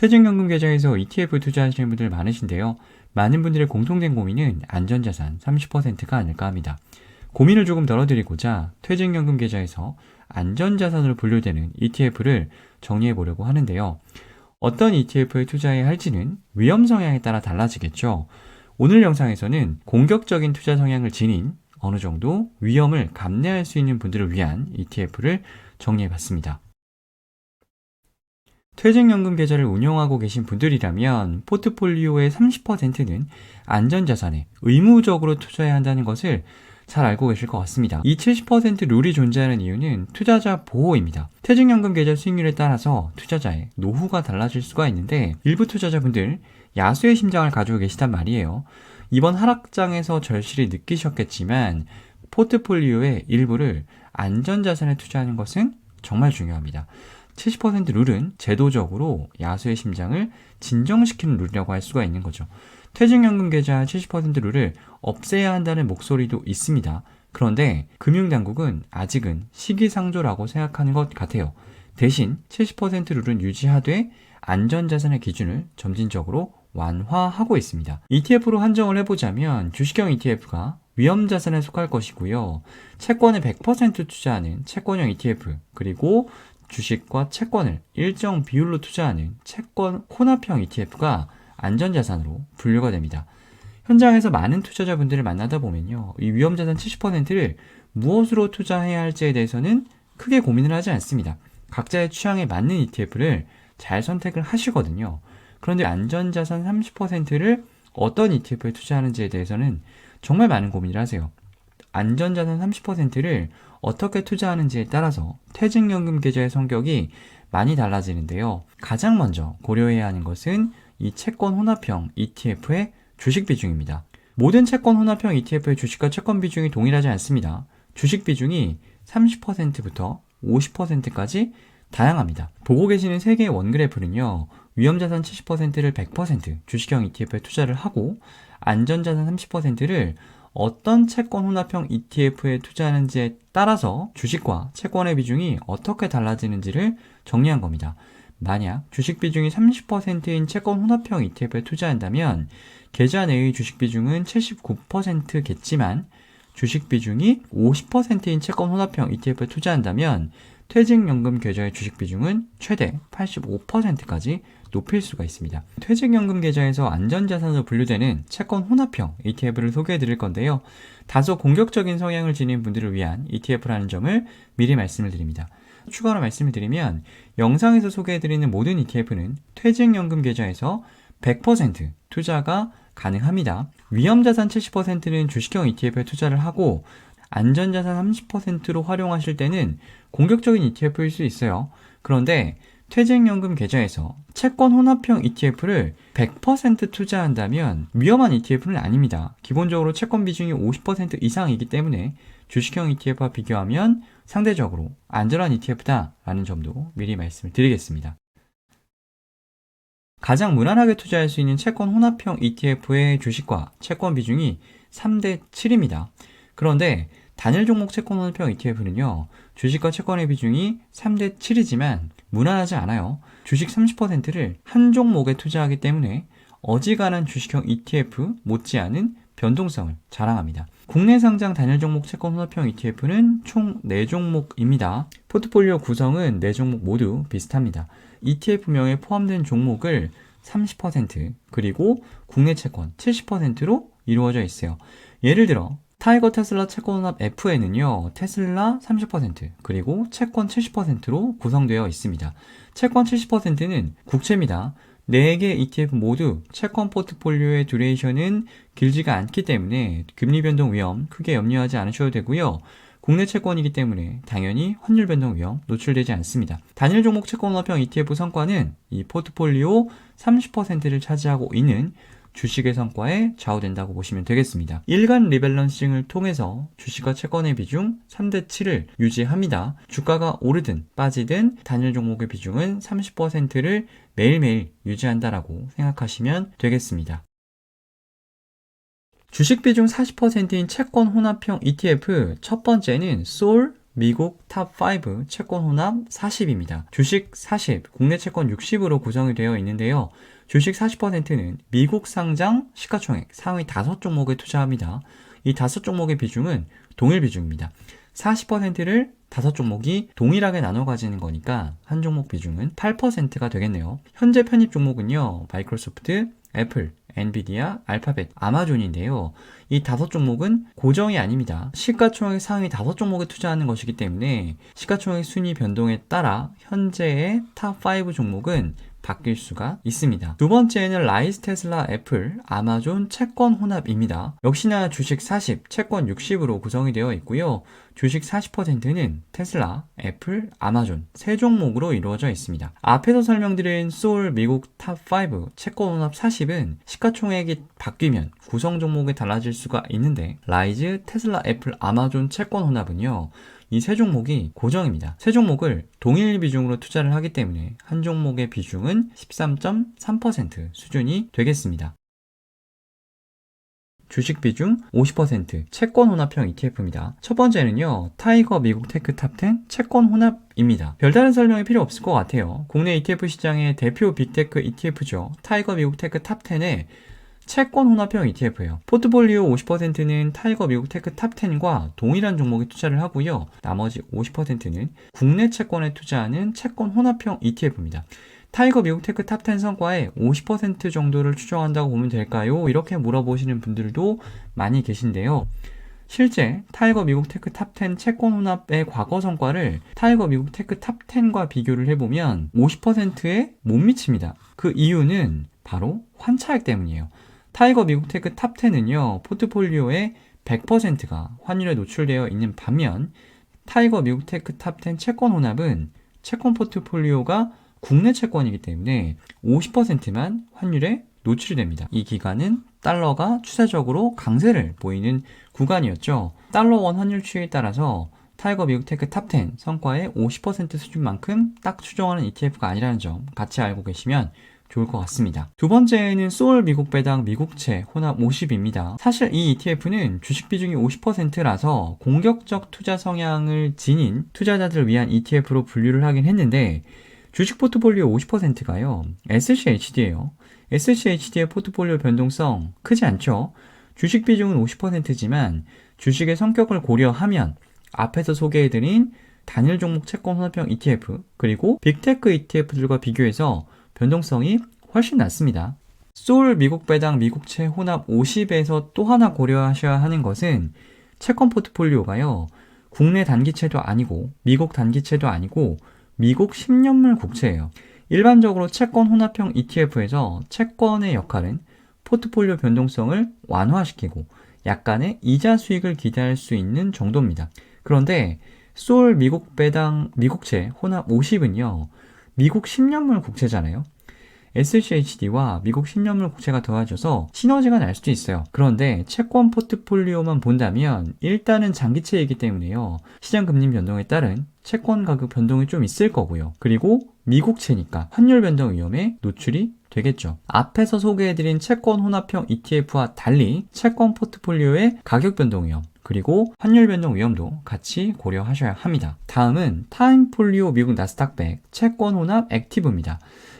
퇴직연금 계좌에서 ETF 투자하시는 분들 많으신데요. 많은 분들의 공통된 고민은 안전자산 30%가 아닐까 합니다. 고민을 조금 덜어드리고자 퇴직연금 계좌에서 안전자산으로 분류되는 ETF를 정리해 보려고 하는데요. 어떤 ETF에 투자해야 할지는 위험 성향에 따라 달라지겠죠. 오늘 영상에서는 공격적인 투자 성향을 지닌 어느 정도 위험을 감내할 수 있는 분들을 위한 ETF를 정리해 봤습니다. 퇴직연금 계좌를 운영하고 계신 분들이라면 포트폴리오의 30%는 안전자산에 의무적으로 투자해야 한다는 것을 잘 알고 계실 것 같습니다. 이 70% 룰이 존재하는 이유는 투자자 보호입니다. 퇴직연금 계좌 수익률에 따라서 투자자의 노후가 달라질 수가 있는데 일부 투자자분들 야수의 심장을 가지고 계시단 말이에요. 이번 하락장에서 절실히 느끼셨겠지만 포트폴리오의 일부를 안전자산에 투자하는 것은 정말 중요합니다. 70% 룰은 제도적으로 야수의 심장을 진정시키는 룰이라고 할 수가 있는 거죠. 퇴직연금 계좌 70% 룰을 없애야 한다는 목소리도 있습니다. 그런데 금융당국은 아직은 시기상조라고 생각하는 것 같아요. 대신 70% 룰은 유지하되 안전자산의 기준을 점진적으로 완화하고 있습니다. ETF로 한정을 해보자면 주식형 ETF가 위험자산에 속할 것이고요. 채권에 100% 투자하는 채권형 ETF, 그리고 주식과 채권을 일정 비율로 투자하는 채권 혼합형 ETF가 안전자산으로 분류가 됩니다. 현장에서 많은 투자자분들을 만나다 보면요, 이 위험자산 70%를 무엇으로 투자해야 할지에 대해서는 크게 고민을 하지 않습니다. 각자의 취향에 맞는 ETF를 잘 선택을 하시거든요. 그런데 안전자산 30%를 어떤 ETF에 투자하는지에 대해서는 정말 많은 고민을 하세요. 안전자산 30%를 어떻게 투자하는지에 따라서 퇴직연금 계좌의 성격이 많이 달라지는데요. 가장 먼저 고려해야 하는 것은 이 채권 혼합형 ETF의 주식 비중입니다. 모든 채권 혼합형 ETF의 주식과 채권 비중이 동일하지 않습니다. 주식 비중이 30%부터 50%까지 다양합니다. 보고 계시는 세 개의 원그래프는요, 위험자산 70%를 100% 주식형 ETF에 투자를 하고 안전자산 30%를 어떤 채권 혼합형 ETF에 투자하는지에 따라서 주식과 채권의 비중이 어떻게 달라지는지를 정리한 겁니다. 만약 주식 비중이 30%인 채권 혼합형 ETF에 투자한다면 계좌 내의 주식 비중은 79%겠지만 주식 비중이 50%인 채권 혼합형 ETF에 투자한다면 퇴직연금 계좌의 주식 비중은 최대 85%까지 높일 수가 있습니다. 퇴직연금 계좌에서 안전자산으로 분류되는 채권 혼합형 ETF를 소개해 드릴 건데요. 다소 공격적인 성향을 지닌 분들을 위한 ETF라는 점을 미리 말씀을 드립니다. 추가로 말씀을 드리면 영상에서 소개해 드리는 모든 ETF는 퇴직연금 계좌에서 100% 투자가 가능합니다. 위험자산 70%는 주식형 ETF에 투자를 하고 안전자산 30%로 활용하실 때는 공격적인 ETF일 수 있어요. 그런데 퇴직연금 계좌에서 채권 혼합형 ETF를 100% 투자한다면 위험한 ETF는 아닙니다. 기본적으로 채권 비중이 50% 이상이기 때문에 주식형 ETF와 비교하면 상대적으로 안전한 ETF다라는 점도 미리 말씀을 드리겠습니다. 가장 무난하게 투자할 수 있는 채권 혼합형 ETF의 주식과 채권 비중이 3대 7입니다. 그런데 단일 종목 채권 혼합형 ETF는요, 주식과 채권의 비중이 3대 7이지만 무난하지 않아요. 주식 30%를 한 종목에 투자하기 때문에 어지간한 주식형 ETF 못지않은 변동성을 자랑합니다. 국내 상장 단일 종목 채권 혼합형 ETF는 총 4종목입니다. 포트폴리오 구성은 4종목 모두 비슷합니다. ETF명에 포함된 종목을 30% 그리고 국내 채권 70%로 이루어져 있어요. 예를 들어 타이거 테슬라 채권혼합 F에는요, 테슬라 30% 그리고 채권 70%로 구성되어 있습니다. 채권 70%는 국채입니다. 4개 ETF 모두 채권 포트폴리오의 듀레이션은 길지가 않기 때문에 금리 변동 위험 크게 염려하지 않으셔도 되고요. 국내 채권이기 때문에 당연히 환율 변동 위험 노출되지 않습니다. 단일 종목 채권혼합형 ETF 성과는 이 포트폴리오 30%를 차지하고 있는 주식의 성과에 좌우된다고 보시면 되겠습니다. 일간 리밸런싱을 통해서 주식과 채권의 비중 3대 7을 유지합니다. 주가가 오르든 빠지든 단일 종목의 비중은 30%를 매일매일 유지한다라고 생각하시면 되겠습니다. 주식 비중 40%인 채권 혼합형 ETF 첫 번째는 솔 미국 탑5 채권 혼합 40입니다. 주식 40, 국내 채권 60으로 구성이 되어 있는데요. 주식 40%는 미국 상장 시가총액 상위 5종목에 투자합니다. 이 5종목의 비중은 동일 비중입니다. 40%를 5종목이 동일하게 나눠 가지는 거니까 한 종목 비중은 8%가 되겠네요. 현재 편입 종목은요, 마이크로소프트, 애플, 엔비디아, 알파벳, 아마존인데요. 이 5종목은 고정이 아닙니다. 시가총액 상위 5종목에 투자하는 것이기 때문에 시가총액 순위 변동에 따라 현재의 탑5 종목은 바뀔 수가 있습니다. 두 번째는 라이즈, 테슬라, 애플, 아마존 채권 혼합입니다. 역시나 주식 40, 채권 60으로 구성이 되어 있고요. 주식 40%는 테슬라, 애플, 아마존 세 종목으로 이루어져 있습니다. 앞에서 설명드린 소울 미국 탑5 채권 혼합 40은 시가총액이 바뀌면 구성 종목이 달라질 수가 있는데 라이즈, 테슬라, 애플, 아마존 채권 혼합은요. 이 세 종목이 고정입니다. 세 종목을 동일 비중으로 투자를 하기 때문에 한 종목의 비중은 13.3% 수준이 되겠습니다. 주식 비중 50% 채권 혼합형 ETF입니다. 첫 번째는요, 타이거 미국 테크 탑10 채권 혼합입니다. 별다른 설명이 필요 없을 것 같아요. 국내 ETF 시장의 대표 빅테크 ETF죠. 타이거 미국 테크 탑10의 채권 혼합형 ETF예요. 포트폴리오 50%는 타이거 미국 테크 탑10과 동일한 종목에 투자를 하고요. 나머지 50%는 국내 채권에 투자하는 채권 혼합형 ETF입니다. 타이거 미국 테크 탑10 성과의 50% 정도를 추정한다고 보면 될까요? 이렇게 물어보시는 분들도 많이 계신데요. 실제 타이거 미국 테크 탑10 채권 혼합의 과거 성과를 타이거 미국 테크 탑10과 비교를 해보면 50%에 못 미칩니다. 그 이유는 바로 환차익 때문이에요. 타이거 미국 테크 탑10은요, 포트폴리오의 100%가 환율에 노출되어 있는 반면 타이거 미국 테크 탑10 채권 혼합은 채권 포트폴리오가 국내 채권이기 때문에 50%만 환율에 노출이 됩니다. 이 기간은 달러가 추세적으로 강세를 보이는 구간이었죠. 달러 원 환율 추이에 따라서 타이거 미국 테크 탑10 성과의 50% 수준만큼 딱 추정하는 ETF가 아니라는 점 같이 알고 계시면 좋을 것 같습니다. 두 번째는 소울 미국 배당 미국채 혼합 50입니다. 사실 이 ETF는 주식 비중이 50%라서 공격적 투자 성향을 지닌 투자자들을 위한 ETF로 분류를 하긴 했는데 주식 포트폴리오 50%가요. SCHD예요. SCHD의 포트폴리오 변동성 크지 않죠? 주식 비중은 50%지만 주식의 성격을 고려하면 앞에서 소개해드린 단일 종목 채권 혼합형 ETF 그리고 빅테크 ETF들과 비교해서 변동성이 훨씬 낮습니다. 소울 미국 배당 미국채 혼합 50에서 또 하나 고려하셔야 하는 것은 채권 포트폴리오가요. 국내 단기채도 아니고 미국 단기채도 아니고 미국 10년물 국채예요. 일반적으로 채권 혼합형 ETF에서 채권의 역할은 포트폴리오 변동성을 완화시키고 약간의 이자 수익을 기대할 수 있는 정도입니다. 그런데 소울 미국 배당 미국채 혼합 50은요. 미국 10년물 국채잖아요. SCHD와 미국 10년물 국채가 더해져서 시너지가 날 수도 있어요. 그런데 채권 포트폴리오만 본다면 일단은 장기채이기 때문에요. 시장 금리 변동에 따른 채권 가격 변동이 좀 있을 거고요. 그리고 미국채니까 환율 변동 위험에 노출이 되겠죠. 앞에서 소개해드린 채권 혼합형 ETF와 달리 채권 포트폴리오의 가격 변동 위험 그리고 환율 변동 위험도 같이 고려하셔야 합니다. 다음은 타임폴리오 미국 나스닥 100 채권 혼합 액티브입니다.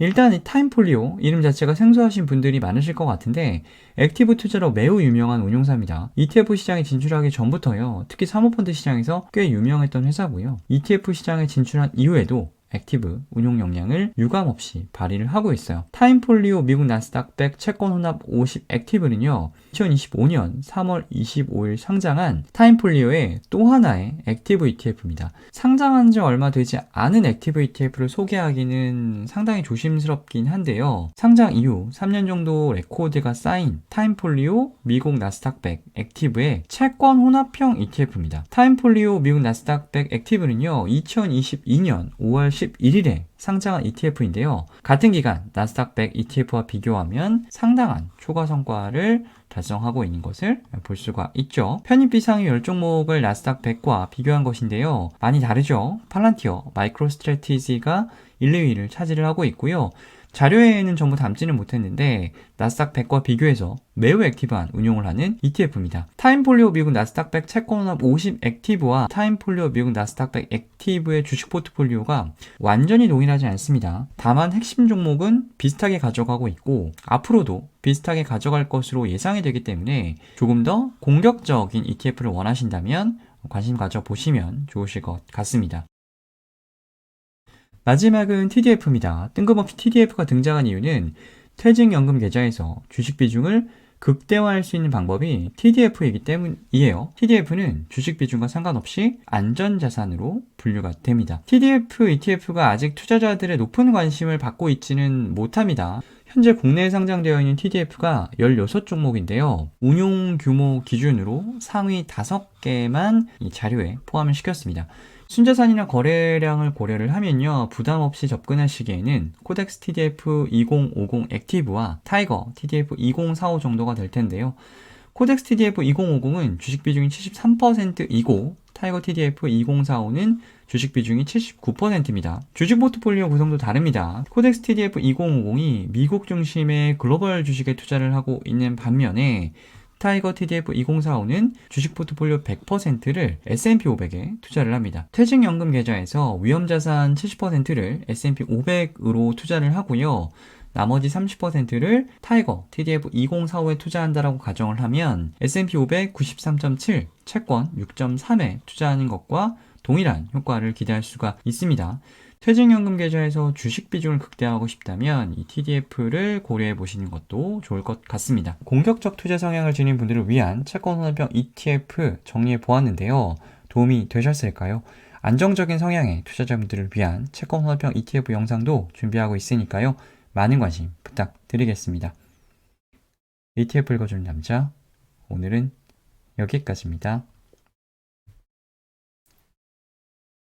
일단 이 타임폴리오 이름 자체가 생소하신 분들이 많으실 것 같은데 액티브 투자로 매우 유명한 운용사입니다. ETF 시장에 진출하기 전부터요. 특히 사모펀드 시장에서 꽤 유명했던 회사고요. ETF 시장에 진출한 이후에도 액티브 운용 역량을 유감없이 발휘를 하고 있어요. 타임폴리오 미국 나스닥 100 채권 혼합 50 액티브는요. 2025년 3월 25일 상장한 타임폴리오의 또 하나의 액티브 ETF입니다. 상장한 지 얼마 되지 않은 액티브 ETF를 소개하기는 상당히 조심스럽긴 한데요. 상장 이후 3년 정도 레코드가 쌓인 타임폴리오 미국 나스닥 100 액티브의 채권 혼합형 ETF입니다. 타임폴리오 미국 나스닥 100 액티브는요. 2022년 5월 11일에 상장한 ETF인데요. 같은 기간 나스닥 100 ETF와 비교하면 상당한 초과 성과를 달성하고 있는 것을 볼 수가 있죠. 편입비 상위 10종목을 나스닥 100과 비교한 것인데요. 많이 다르죠. 팔란티어, 마이크로스트래티지가 1, 2위를 차지를 하고 있고요. 자료에는 전부 담지는 못했는데 나스닥 100과 비교해서 매우 액티브한 운용을 하는 ETF입니다. 타임폴리오 미국 나스닥 100 채권합 50 액티브와 타임폴리오 미국 나스닥 100 액티브의 주식 포트폴리오가 완전히 동일하지 않습니다. 다만 핵심 종목은 비슷하게 가져가고 있고 앞으로도 비슷하게 가져갈 것으로 예상이 되기 때문에 조금 더 공격적인 ETF를 원하신다면 관심 가져보시면 좋으실 것 같습니다. 마지막은 TDF입니다. 뜬금없이 TDF가 등장한 이유는 퇴직연금 계좌에서 주식 비중을 극대화할 수 있는 방법이 TDF이기 때문이에요. TDF는 주식 비중과 상관없이 안전자산으로 분류가 됩니다. TDF, ETF가 아직 투자자들의 높은 관심을 받고 있지는 못합니다. 현재 국내에 상장되어 있는 TDF가 16종목인데요. 운용 규모 기준으로 상위 5개만 이 자료에 포함을 시켰습니다. 순자산이나 거래량을 고려를 하면요, 부담 없이 접근하시기에는 코덱스 TDF 2050 액티브와 타이거 TDF 2045 정도가 될 텐데요. 코덱스 TDF 2050은 주식 비중이 73%이고 타이거 TDF 2045는 주식 비중이 79%입니다. 주식 포트폴리오 구성도 다릅니다. 코덱스 TDF 2050이 미국 중심의 글로벌 주식에 투자를 하고 있는 반면에 타이거 TDF 2045는 주식 포트폴리오 100%를 S&P 500에 투자를 합니다. 퇴직연금 계좌에서 위험자산 70%를 S&P 500으로 투자를 하고요. 나머지 30%를 타이거 TDF 2045에 투자한다라고 가정을 하면 S&P 500 93.7, 채권 6.3에 투자하는 것과 동일한 효과를 기대할 수가 있습니다. 퇴직연금 계좌에서 주식 비중을 극대화하고 싶다면 이 TDF를 고려해 보시는 것도 좋을 것 같습니다. 공격적 투자 성향을 지닌 분들을 위한 채권 혼합형 ETF 정리해 보았는데요. 도움이 되셨을까요? 안정적인 성향의 투자자분들을 위한 채권 혼합형 ETF 영상도 준비하고 있으니까요. 많은 관심 부탁드리겠습니다. ETF 읽어주는 남자, 오늘은 여기까지입니다.